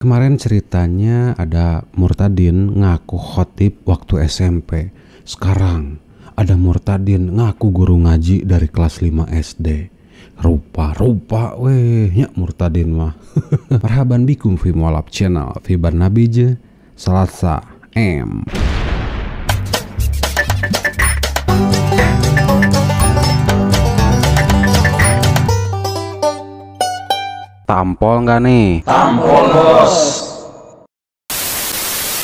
Kemarin ceritanya ada Murtadin ngaku khotib waktu SMP. Sekarang ada Murtadin ngaku guru ngaji dari kelas 5 SD. Rupa-rupa weh nya Murtadin mah. Marhaban bikum fi Mualaf Channel fi Barnabije Salasa M. Tampol nggak nih? Tampol bos.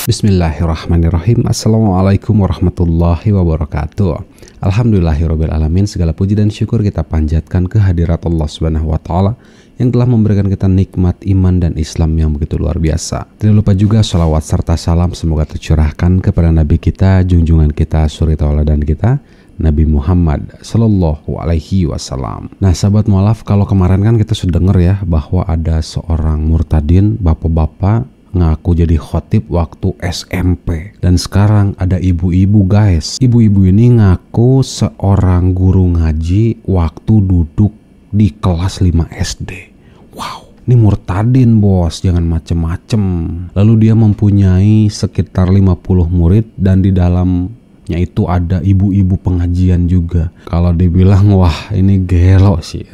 Bismillahirrahmanirrahim. Assalamualaikum warahmatullahi wabarakatuh. Alhamdulillahirrabbilalamin. Segala puji dan syukur kita panjatkan kehadirat Allah Subhanahu wa Ta'ala yang telah memberikan kita nikmat iman dan Islam yang begitu luar biasa. Tidak lupa juga sholawat serta salam semoga tercurahkan kepada Nabi kita, junjungan kita, suri tauladan kita, Nabi Muhammad Sallallahu Alaihi Wasallam. Nah sahabat mualaf, kalau kemarin kan kita sudah dengar ya bahwa ada seorang murtadin bapak-bapak ngaku jadi khotib waktu SMP. Dan sekarang ada ibu-ibu guys. Ibu-ibu ini ngaku seorang guru ngaji waktu duduk di kelas 5 SD. Wow, ini murtadin bos, jangan macem-macem. Lalu dia mempunyai sekitar 50 murid dan di dalam itu ada ibu-ibu pengajian juga. Kalau dibilang wah ini gelo sih.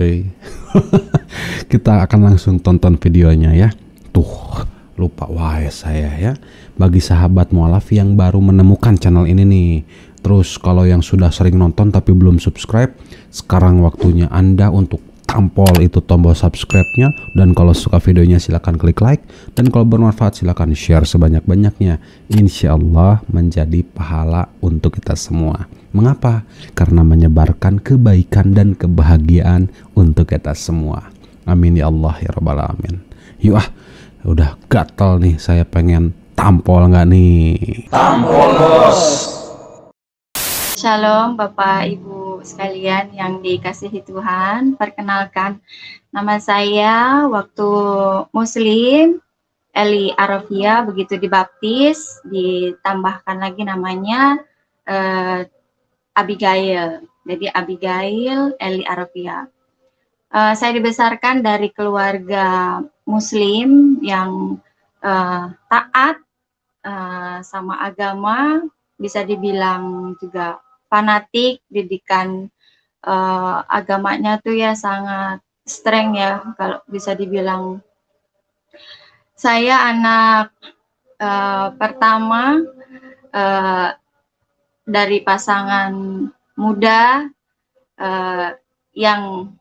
Kita akan langsung tonton videonya ya. Tuh lupa wae saya ya. Bagi sahabat mualaf yang baru menemukan channel ini nih. Terus kalau yang sudah sering nonton tapi belum subscribe, sekarang waktunya Anda untuk tampol itu tombol subscribe-nya, dan kalau suka videonya silahkan klik like, dan kalau bermanfaat silahkan share sebanyak-banyaknya. Insya Allah menjadi pahala untuk kita semua. Mengapa? Karena menyebarkan kebaikan dan kebahagiaan untuk kita semua. Amin ya Allah ya Rabbal Alamin. Yuk udah gatel nih, saya pengen tampol nggak nih? Tampol bos. Shalom Bapak Ibu sekalian yang dikasihi Tuhan. Perkenalkan, nama saya waktu Muslim Eli Arafia, begitu dibaptis ditambahkan lagi namanya Abigail. Jadi Abigail Eli Arafia. Saya dibesarkan dari keluarga Muslim yang taat sama agama, bisa dibilang juga fanatik. Didikan agamanya tuh ya sangat streng ya, kalau bisa dibilang. Saya anak pertama dari pasangan muda yang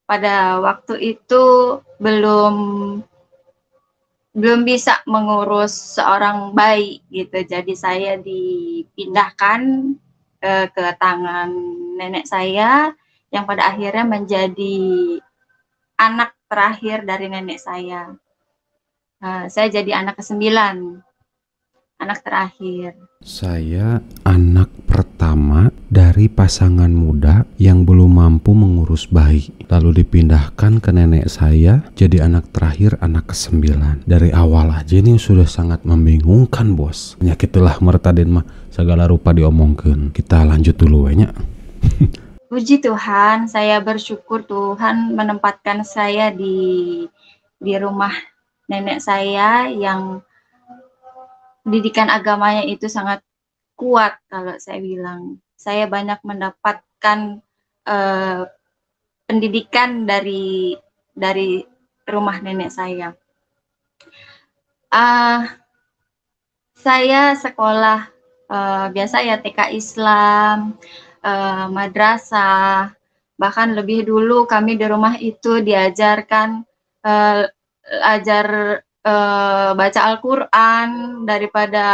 pada waktu itu belum bisa mengurus seorang bayi gitu. Jadi saya dipindahkan ke tangan nenek saya yang pada akhirnya menjadi anak terakhir dari nenek saya. Saya jadi anak ke-9, anak terakhir. Saya anak pertama dari pasangan muda yang belum mampu mengurus bayi. Lalu dipindahkan ke nenek saya jadi anak terakhir, anak ke-9. Dari awal aja ini sudah sangat membingungkan bos. Penyakit itulah murtadin mah segala rupa diomongkeun. Kita lanjut dulu nya. Puji Tuhan, saya bersyukur Tuhan menempatkan saya di rumah nenek saya yang didikan agamanya itu sangat kuat. Kalau saya bilang, saya banyak mendapatkan pendidikan dari rumah nenek saya. Saya sekolah biasa ya, TK Islam, madrasah, bahkan lebih dulu kami di rumah itu diajarkan baca Al-Quran daripada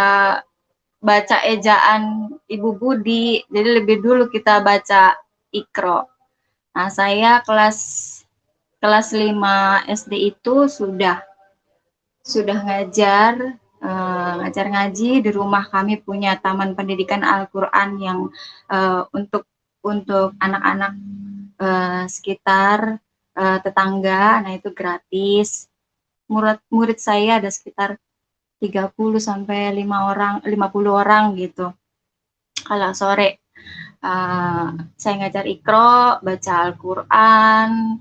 baca ejaan Ibu Budi. Jadi lebih dulu kita baca Iqra. Nah, saya kelas 5 SD itu sudah ngajar ngaji. Di rumah kami punya taman pendidikan Al-Quran yang untuk anak-anak sekitar tetangga. Nah, itu gratis. Murid saya ada sekitar 30 sampai 50 orang gitu. Kalau sore saya ngajar Iqra, baca Al-Quran,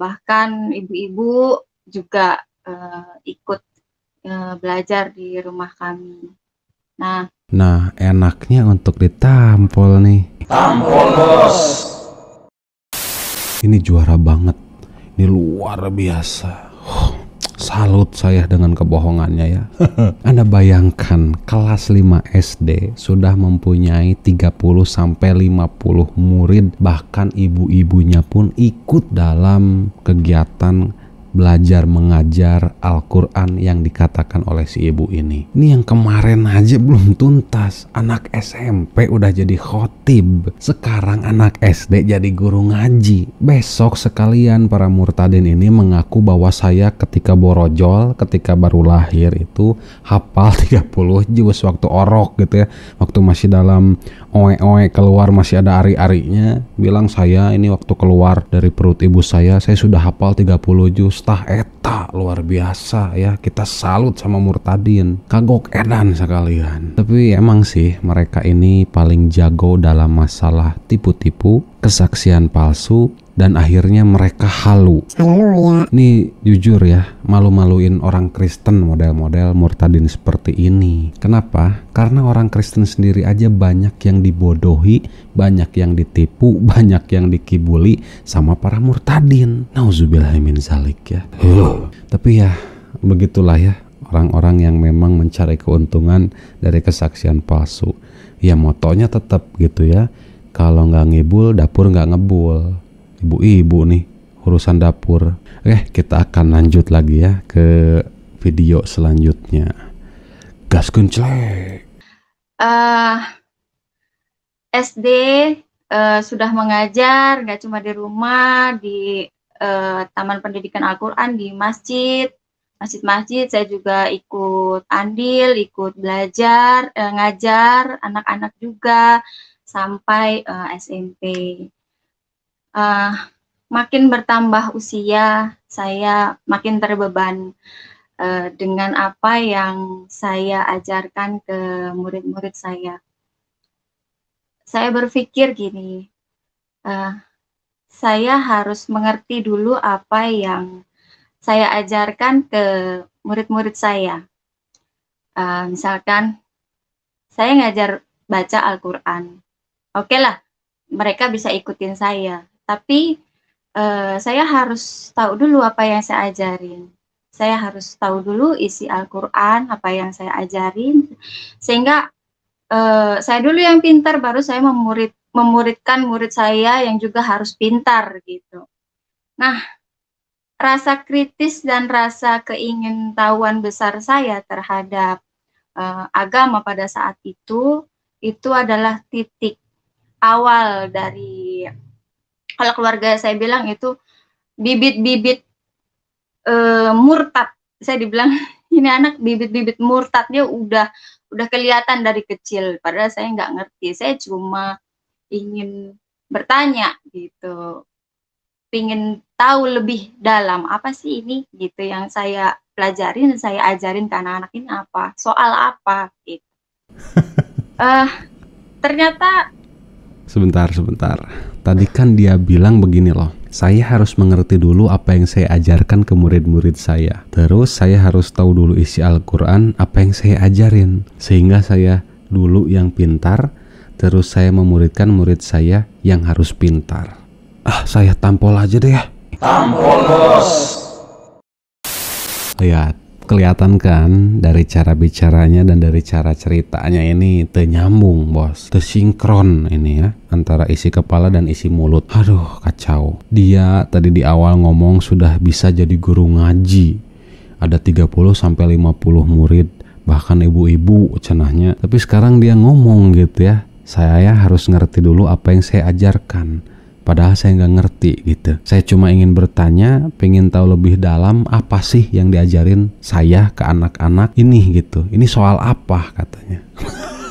bahkan ibu-ibu juga ikut belajar di rumah kami. Nah, enaknya untuk ditampol nih. Tampol bos. Ini juara banget. Ini luar biasa. Salut saya dengan kebohongannya ya. Anda bayangkan kelas 5 SD sudah mempunyai 30-50 murid, bahkan ibu-ibunya pun ikut dalam kegiatan belajar mengajar Al-Quran yang dikatakan oleh si ibu ini. Ini yang kemarin aja belum tuntas, anak SMP udah jadi khotib, sekarang anak SD jadi guru ngaji. Besok sekalian para murtadin ini mengaku bahwa saya ketika borojol, ketika baru lahir itu hafal 30 juz waktu orok gitu ya, waktu masih dalam oe-oe keluar masih ada ari-arinya, bilang saya ini waktu keluar dari perut ibu saya sudah hafal 30 juz. Tah eta luar biasa ya, kita salut sama murtadin, kagok edan sekalian. Tapi emang sih mereka ini paling jago dalam masalah tipu-tipu, kesaksian palsu, dan akhirnya mereka halu. Haleluya. Ini jujur ya, malu-maluin orang Kristen model-model murtadin seperti ini. Kenapa? Karena orang Kristen sendiri aja banyak yang dibodohi, banyak yang ditipu, banyak yang dikibuli sama para murtadin. Nauzubillahimin zalik ya. Tapi ya begitulah ya, orang-orang yang memang mencari keuntungan dari kesaksian palsu. Ya motonya tetap gitu ya, kalau nggak ngibul dapur nggak ngebul. Ibu-ibu nih urusan dapur. Kita akan lanjut lagi ya ke video selanjutnya. Gas kunclek. SD sudah mengajar, gak cuma di rumah, di Taman Pendidikan Al-Quran, di masjid saya juga ikut andil, ikut belajar, ngajar anak-anak juga sampai SMP. Makin bertambah usia, saya makin terbeban dengan apa yang saya ajarkan ke murid-murid saya. Saya berpikir gini, saya harus mengerti dulu apa yang saya ajarkan ke murid-murid saya. Misalkan saya ngajar baca Al-Quran, oke lah, mereka bisa ikutin saya. Tapi saya harus tahu dulu apa yang saya ajarin. Saya harus tahu dulu isi Al-Quran, apa yang saya ajarin. Sehingga saya dulu yang pintar, baru saya memuridkan murid saya yang juga harus pintar gitu. Nah, rasa kritis dan rasa keingintahuan besar saya terhadap agama pada saat itu adalah titik awal dari, kalau keluarga saya bilang itu bibit-bibit murtad. Saya dibilang ini anak bibit-bibit murtadnya udah kelihatan dari kecil. Padahal saya nggak ngerti. Saya cuma ingin bertanya gitu, ingin tahu lebih dalam apa sih ini gitu yang saya pelajarin, saya ajarin ke anak-anak ini apa, soal apa gitu. Ternyata Sebentar. Tadi kan dia bilang begini loh, saya harus mengerti dulu apa yang saya ajarkan ke murid-murid saya. Terus saya harus tahu dulu isi Al-Quran, apa yang saya ajarin. Sehingga saya dulu yang pintar, terus saya memuridkan murid saya yang harus pintar. Saya tampol aja deh ya. Tampol bos. Lihat, kelihatan kan dari cara bicaranya dan dari cara ceritanya ini ternyambung bos, tersinkron ini ya antara isi kepala dan isi mulut. Aduh kacau. Dia tadi di awal ngomong sudah bisa jadi guru ngaji, ada 30-50 murid, bahkan ibu-ibu cenahnya. Tapi sekarang dia ngomong gitu ya, saya harus ngerti dulu apa yang saya ajarkan. Padahal saya nggak ngerti gitu. Saya cuma ingin bertanya, pengen tahu lebih dalam apa sih yang diajarin saya ke anak-anak ini gitu. Ini soal apa katanya.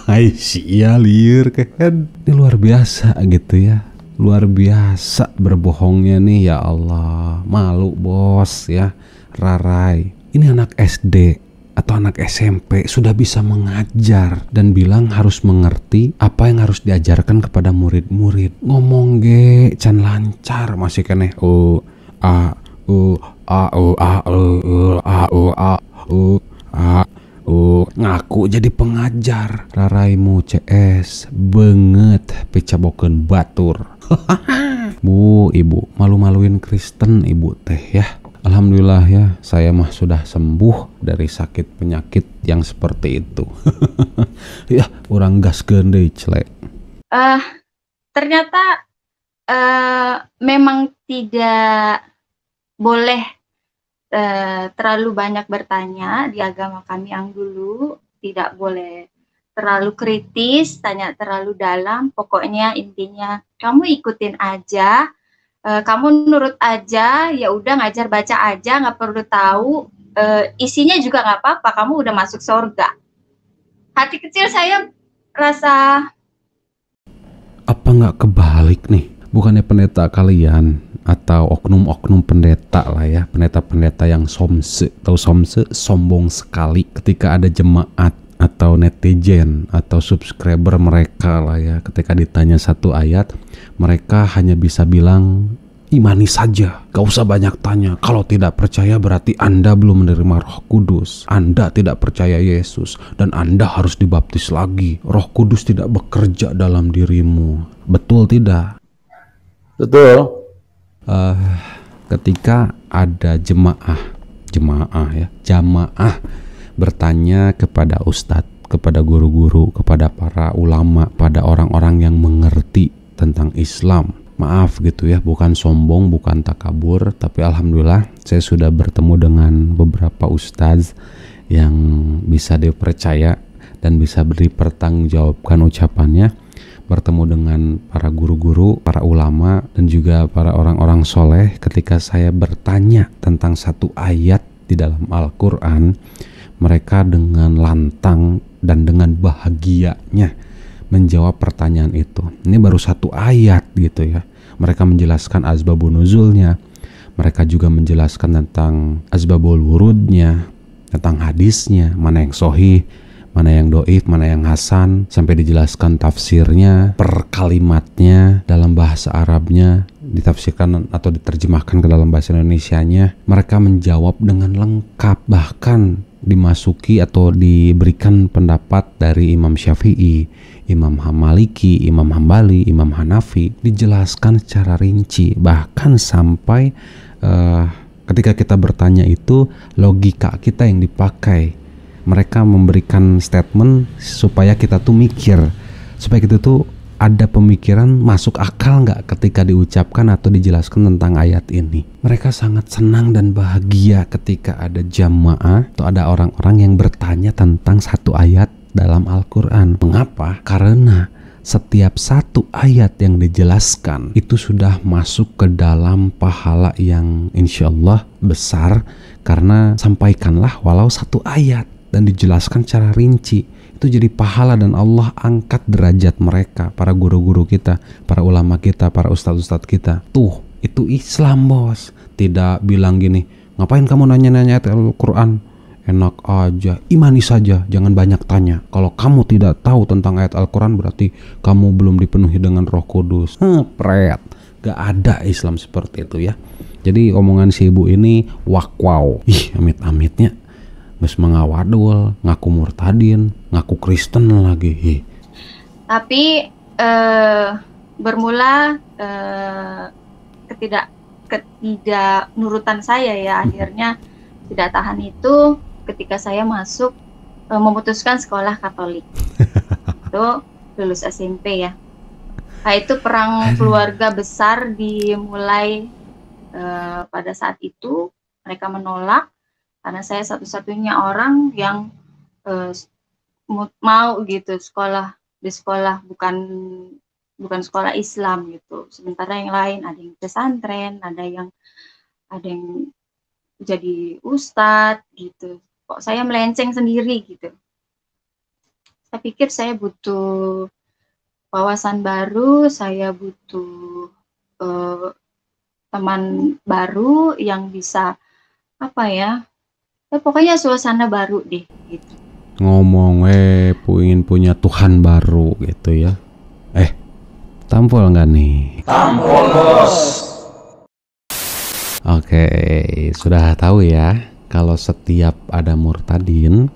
Hai sia liur kan. Ini luar biasa gitu ya. Luar biasa berbohongnya nih ya Allah. Malu bos ya. Rarai. Ini anak SD atau anak SMP sudah bisa mengajar dan bilang harus mengerti apa yang harus diajarkan kepada murid-murid. Ngomong ge can lancar masih keneh ngaku jadi pengajar. Raraimu CS banget pecabokeun batur. Bu, ibu malu-maluin Kristen ibu teh ya. Alhamdulillah ya, saya mah sudah sembuh dari sakit penyakit yang seperti itu. Ya, orang gaskeun deui celek. Ternyata memang tidak boleh terlalu banyak bertanya di agama kami yang dulu. Tidak boleh terlalu kritis, tanya terlalu dalam. Pokoknya intinya kamu ikutin aja, kamu nurut aja, ya udah ngajar baca aja, nggak perlu tahu isinya juga nggak apa-apa, kamu udah masuk surga. Hati kecil saya rasa, apa nggak kebalik nih? Bukannya pendeta kalian atau oknum-oknum pendeta lah ya, pendeta-pendeta yang somse, tahu somse, sombong sekali ketika ada jemaat atau netizen atau subscriber mereka lah ya, ketika ditanya satu ayat mereka hanya bisa bilang imani saja, gak usah banyak tanya. Kalau tidak percaya berarti Anda belum menerima Roh Kudus, Anda tidak percaya Yesus, dan Anda harus dibaptis lagi. Roh Kudus tidak bekerja dalam dirimu. Betul tidak? Betul. Ketika ada jamaah bertanya kepada ustadz, kepada guru-guru, kepada para ulama, pada orang-orang yang mengerti tentang Islam. Maaf gitu ya, bukan sombong, bukan takabur, tapi alhamdulillah saya sudah bertemu dengan beberapa ustadz yang bisa dipercaya dan bisa dipertanggungjawabkan ucapannya, bertemu dengan para guru-guru, para ulama, dan juga para orang-orang soleh. Ketika saya bertanya tentang satu ayat di dalam Al-Quran, mereka dengan lantang dan dengan bahagianya menjawab pertanyaan itu. Ini baru satu ayat gitu ya. Mereka menjelaskan asbabun nuzulnya, mereka juga menjelaskan tentang asbabul wurudnya, tentang hadisnya, mana yang sahih, mana yang doif, mana yang hasan, sampai dijelaskan tafsirnya, per kalimatnya dalam bahasa Arabnya, ditafsirkan atau diterjemahkan ke dalam bahasa Indonesianya. Mereka menjawab dengan lengkap, bahkan dimasuki atau diberikan pendapat dari Imam Syafi'i, Imam Maliki, Imam Hambali, Imam Hanafi, dijelaskan secara rinci. Bahkan sampai ketika kita bertanya itu, logika kita yang dipakai. Mereka memberikan statement supaya kita tuh mikir, supaya kita tuh ada pemikiran masuk akal nggak ketika diucapkan atau dijelaskan tentang ayat ini. Mereka sangat senang dan bahagia ketika ada jamaah atau ada orang-orang yang bertanya tentang satu ayat dalam Al-Quran. Mengapa? Karena setiap satu ayat yang dijelaskan itu sudah masuk ke dalam pahala yang insya Allah besar, karena sampaikanlah walau satu ayat dan dijelaskan secara rinci. Itu jadi pahala dan Allah angkat derajat mereka, para guru-guru kita, para ulama kita, para ustadz-ustadz kita. Tuh, itu Islam bos. Tidak bilang gini, ngapain kamu nanya-nanya ayat Al-Quran? Enak aja, imani saja, jangan banyak tanya. Kalau kamu tidak tahu tentang ayat Al-Quran berarti kamu belum dipenuhi dengan Roh Kudus. Pret, gak ada Islam seperti itu ya. Jadi omongan si ibu ini wow. Ih, amit-amitnya geus mengawadul, ngaku murtadin, ngaku Kristen lagi. tapi bermula ketidaknurutan saya ya, akhirnya tidak tahan itu ketika saya masuk memutuskan sekolah Katolik. Itu lulus SMP ya. Nah, itu perang keluarga besar dimulai pada saat itu. Mereka menolak karena saya satu-satunya orang yang mau gitu sekolah di sekolah bukan sekolah Islam gitu. Sementara yang lain ada yang pesantren, ada yang jadi ustadz gitu. Kok saya melenceng sendiri gitu. Saya pikir saya butuh wawasan baru, saya butuh teman baru yang bisa pokoknya suasana baru deh gitu. Ngomong ingin punya Tuhan baru gitu ya. Tampol nggak nih? Tampol bos. Oke, sudah tahu ya kalau setiap ada murtadin,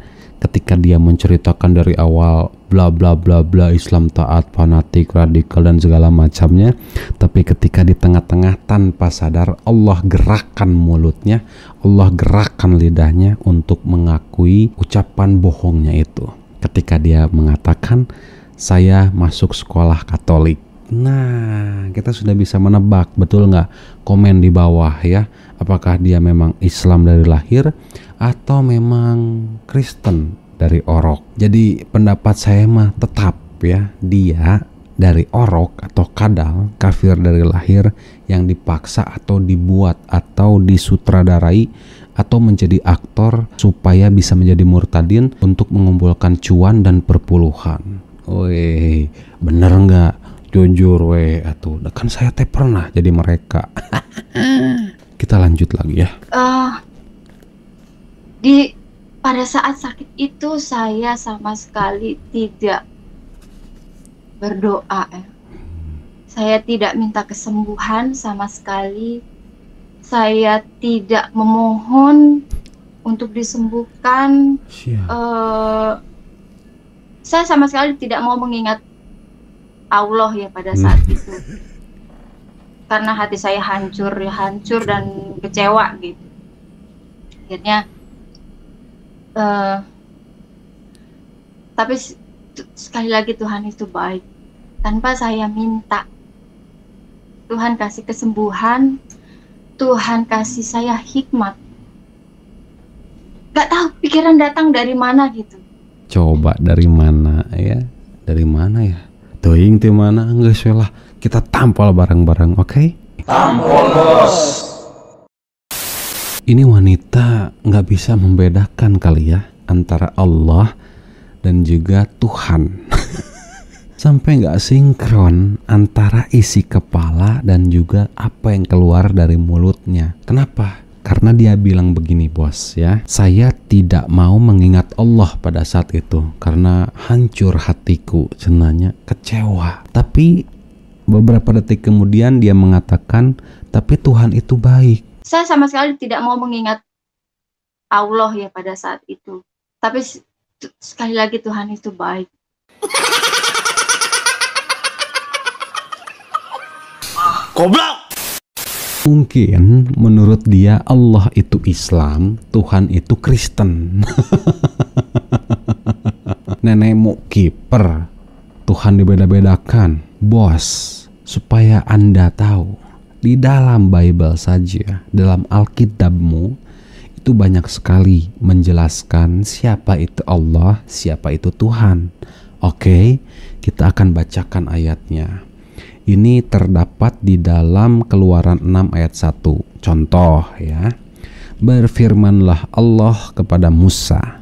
ketika dia menceritakan dari awal bla bla bla bla Islam taat, fanatik, radikal dan segala macamnya, tapi ketika di tengah-tengah tanpa sadar Allah gerakkan mulutnya, Allah gerakkan lidahnya untuk mengakui ucapan bohongnya itu. Ketika dia mengatakan saya masuk sekolah Katolik. Nah, kita sudah bisa menebak, betul nggak? Komen di bawah ya, apakah dia memang Islam dari lahir atau memang Kristen dari orok. Jadi pendapat saya mah tetap ya, dia dari orok atau kadal, kafir dari lahir yang dipaksa atau dibuat atau disutradarai atau menjadi aktor supaya bisa menjadi murtadin untuk mengumpulkan cuan dan perpuluhan. Woi, bener nggak? Jujur weh, atuh kan saya teh pernah jadi mereka. Kita lanjut lagi ya. Pada saat sakit itu saya sama sekali tidak berdoa. Saya tidak minta kesembuhan sama sekali. Saya tidak memohon untuk disembuhkan. Saya sama sekali tidak mau mengingat Allah ya pada saat itu, karena hati saya hancur dan kecewa gitu. Akhirnya tapi sekali lagi Tuhan itu baik, tanpa saya minta. Tuhan kasih kesembuhan, Tuhan kasih saya hikmat. Gak tahu pikiran datang dari mana gitu. Coba dari mana ya? Dari mana ya? Doing di mana? Enggak salah. Kita tampol bareng-bareng, oke? Tampol bos. Ini wanita nggak bisa membedakan kali ya antara Allah dan juga Tuhan. Sampai nggak sinkron antara isi kepala dan juga apa yang keluar dari mulutnya. Kenapa? Karena dia bilang begini bos ya, saya tidak mau mengingat Allah pada saat itu karena hancur hatiku, cenanya kecewa. Tapi beberapa detik kemudian dia mengatakan, tapi Tuhan itu baik. Saya sama sekali tidak mau mengingat Allah ya pada saat itu. Tapi sekali lagi Tuhan itu baik. Goblok. Mungkin menurut dia Allah itu Islam, Tuhan itu Kristen. Nenek mau kiper, Tuhan dibeda-bedakan. Bos, supaya Anda tahu, di dalam Bible saja, dalam Alkitabmu, itu banyak sekali menjelaskan siapa itu Allah, siapa itu Tuhan. Oke, kita akan bacakan ayatnya. Ini terdapat di dalam Keluaran 6 ayat 1. Contoh ya. Berfirmanlah Allah kepada Musa,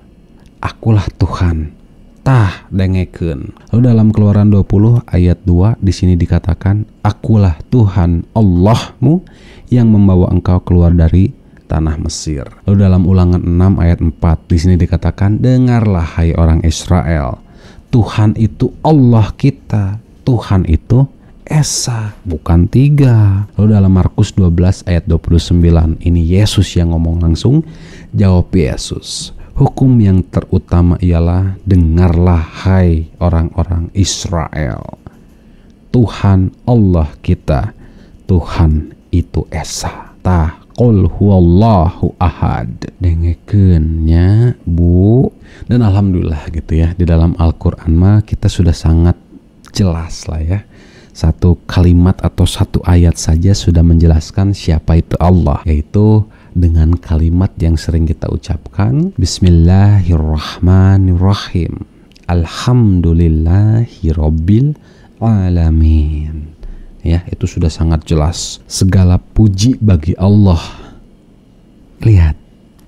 akulah Tuhan, tah dengekeun. Lalu dalam Keluaran 20 ayat 2 di sini dikatakan, akulah Tuhan Allahmu yang membawa engkau keluar dari tanah Mesir. Lalu dalam Ulangan 6 ayat 4 di sini dikatakan, dengarlah hai orang Israel, Tuhan itu Allah kita, Tuhan itu Esa, bukan tiga. Lalu dalam Markus 12 ayat 29, ini Yesus yang ngomong langsung. Jawab Yesus, hukum yang terutama ialah, dengarlah hai orang-orang Israel, Tuhan Allah kita, Tuhan itu Esa. Tah qul huwallahu ahad. Dengekeun nya Bu. Dan alhamdulillah gitu ya, di dalam Al-Qur'an mah kita sudah sangat jelas lah ya. Satu kalimat atau satu ayat saja sudah menjelaskan siapa itu Allah, yaitu dengan kalimat yang sering kita ucapkan, Bismillahirrahmanirrahim, Alhamdulillahirabbil alamin. Ya, itu sudah sangat jelas. Segala puji bagi Allah. Lihat,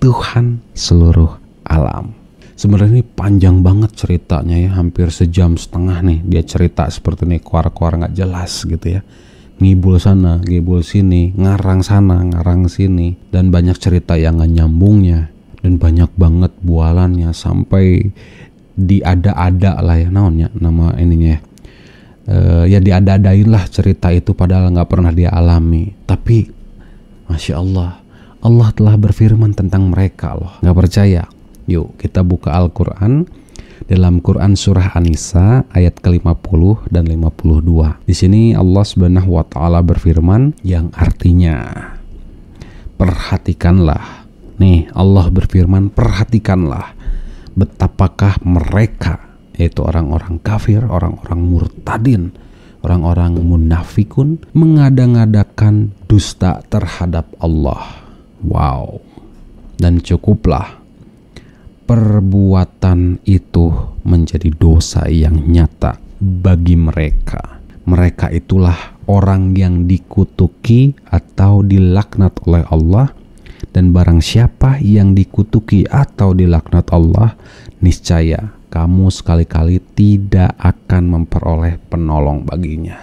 Tuhan seluruh alam. Sebenarnya ini panjang banget ceritanya ya, hampir sejam setengah nih dia cerita seperti ini, keluar-keluar nggak jelas gitu ya, ngibul sana, ngibul sini, ngarang sana, ngarang sini, dan banyak cerita yang nggak nyambungnya, dan banyak banget bualannya sampai diada-ada lah ya, naonnya nama ininya ya diada-adain lah cerita itu padahal nggak pernah dia alami. Tapi Masya Allah, Allah telah berfirman tentang mereka loh. Nggak percaya? Yuk kita buka Al-Quran dalam Quran surah An-Nisa ayat ke-50 dan 52. Di sini Allah Subhanahu wa taala berfirman yang artinya perhatikanlah. Nih, Allah berfirman perhatikanlah betapakah mereka, yaitu orang-orang kafir, orang-orang murtadin, orang-orang munafikun mengada-ngadakan dusta terhadap Allah. Wow. Dan cukuplah perbuatan itu menjadi dosa yang nyata bagi mereka. Mereka itulah orang yang dikutuki atau dilaknat oleh Allah, dan barang siapa yang dikutuki atau dilaknat Allah, niscaya kamu sekali-kali tidak akan memperoleh penolong baginya.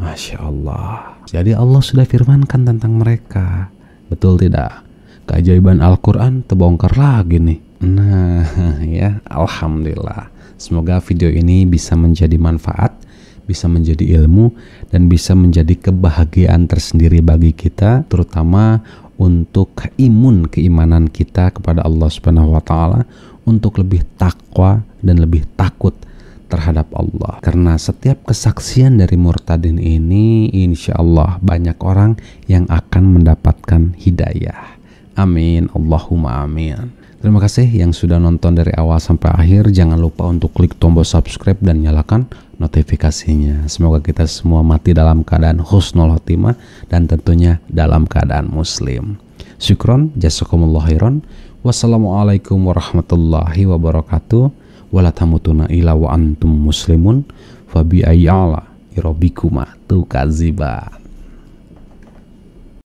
Masya Allah. Jadi Allah sudah firmankan tentang mereka. Betul tidak? Keajaiban Al-Quran terbongkar lagi nih. Nah ya, alhamdulillah. Semoga video ini bisa menjadi manfaat, bisa menjadi ilmu, dan bisa menjadi kebahagiaan tersendiri bagi kita, terutama untuk keimanan kita kepada Allah Subhanahu wa taala, untuk lebih takwa dan lebih takut terhadap Allah. Karena setiap kesaksian dari murtadin ini insya Allah banyak orang yang akan mendapatkan hidayah. Amin, Allahumma amin. Terima kasih yang sudah nonton dari awal sampai akhir. Jangan lupa untuk klik tombol subscribe dan nyalakan notifikasinya. Semoga kita semua mati dalam keadaan husnul khotimah dan tentunya dalam keadaan muslim. Syukron, jazakumullah khairan. Wassalamualaikum warahmatullahi wabarakatuh. Wala tamutunna illa wa antum muslimun. Fabi ayyala rabbikuma tukadziban.